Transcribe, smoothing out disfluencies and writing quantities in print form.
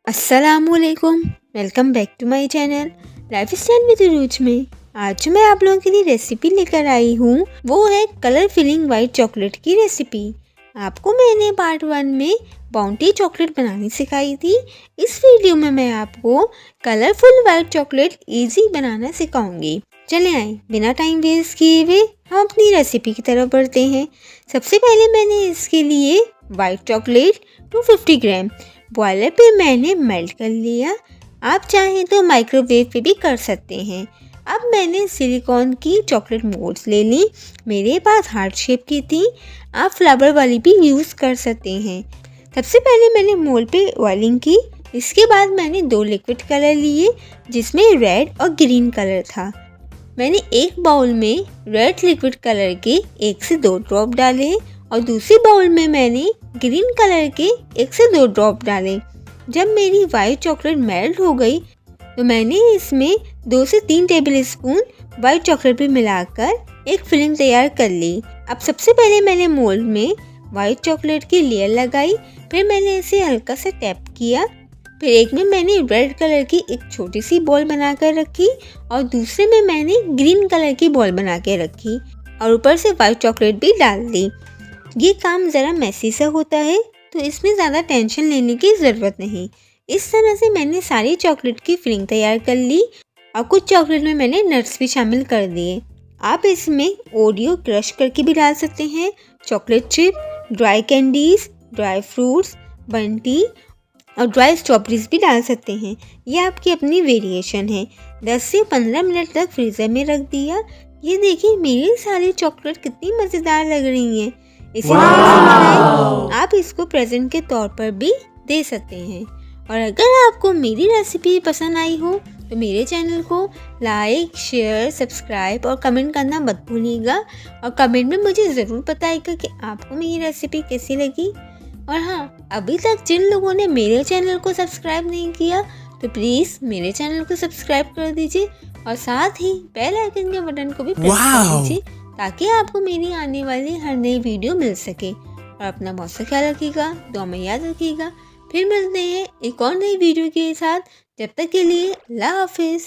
अस्सलामुअलैकुम, welcome back to my channel life style with रूज में। आज जो मैं आप लोगों के लिए रेसिपी लेकर आई हूँ वो है कलर फिलिंग वाइट चॉकलेट की रेसिपी। आपको मैंने पार्ट 1 में बाउंटी चॉकलेट बनानी सिखाई थी। इस वीडियो में मैं आपको कलरफुल वाइट चॉकलेट इजी बनाना सिखाऊंगी। चले आए बिना टाइम वेस्ट किए हुए हम अपनी रेसिपी की तरफ बढ़ते हैं। सबसे पहले मैंने इसके लिए वाइट चॉकलेट 250 ग्राम बॉयलर पे मैंने मेल्ट कर लिया। आप चाहें तो माइक्रोवेव पे भी कर सकते हैं। अब मैंने सिलिकॉन की चॉकलेट मोल्ड्स ले ली। मेरे पास हार्ट शेप की थी, आप फ्लावर वाली भी यूज़ कर सकते हैं। सबसे पहले मैंने मोल्ड पे ऑयलिंग की। इसके बाद मैंने 2 लिक्विड कलर लिए जिसमें रेड और ग्रीन कलर था। मैंने एक बाउल में रेड लिक्विड कलर के 1 से 2 ड्रॉप डाले और दूसरी बाउल में मैंने ग्रीन कलर के 1 से 2 ड्रॉप डाले। जब मेरी वाइट चॉकलेट मेल्ट हो गई तो मैंने इसमें 2 से 3 टेबल स्पून वाइट चॉकलेट भी मिलाकर एक फिलिंग तैयार कर ली। अब सबसे पहले मैंने मोल्ड में वाइट चॉकलेट की लेयर लगाई, फिर मैंने इसे हल्का सा टैप किया। फिर एक में मैंने रेड कलर की एक छोटी सी बॉल बनाकर रखी और दूसरे में मैंने ग्रीन कलर की बॉल बना के रखी और ऊपर से वाइट चॉकलेट भी डाल दी। ये काम ज़रा मैसी सा होता है तो इसमें ज़्यादा टेंशन लेने की ज़रूरत नहीं। इस तरह से मैंने सारी चॉकलेट की फिलिंग तैयार कर ली और कुछ चॉकलेट में मैंने नट्स भी शामिल कर दिए। आप इसमें ओरियो क्रश करके भी डाल सकते हैं, chocolate chip, dry candies, dry fruits, Bunty और ड्राई स्ट्रॉबेरीज भी डाल सकते हैं। ये आपकी अपनी वेरिएशन है। 10 से 15 मिनट तक फ्रीज़र में रख दिया। ये देखिए मेरी सारी चॉकलेट कितनी मज़ेदार लग रही हैं। इसी तरह से बनाएं। आप इसको प्रेजेंट के तौर पर भी दे सकते हैं। और अगर आपको मेरी रेसिपी पसंद आई हो तो मेरे चैनल को लाइक, शेयर, सब्सक्राइब और कमेंट करना मत भूलिएगा। और कमेंट में मुझे ज़रूर बताइएगा कि आपको मेरी रेसिपी कैसी लगी। और हाँ, अभी तक जिन लोगों ने मेरे चैनल को सब्सक्राइब नहीं किया तो प्लीज़ मेरे चैनल को सब्सक्राइब कर दीजिए और साथ ही बेल आइकन के बटन को भी प्रेस कर दीजिए ताकि आपको मेरी आने वाली हर नई वीडियो मिल सके। और अपना बहुत सा ख्याल रखिएगा, दुआ में याद रखिएगा। फिर मिलते हैं एक और नई वीडियो के साथ। जब तक के लिए अल्लाह हाफिज़।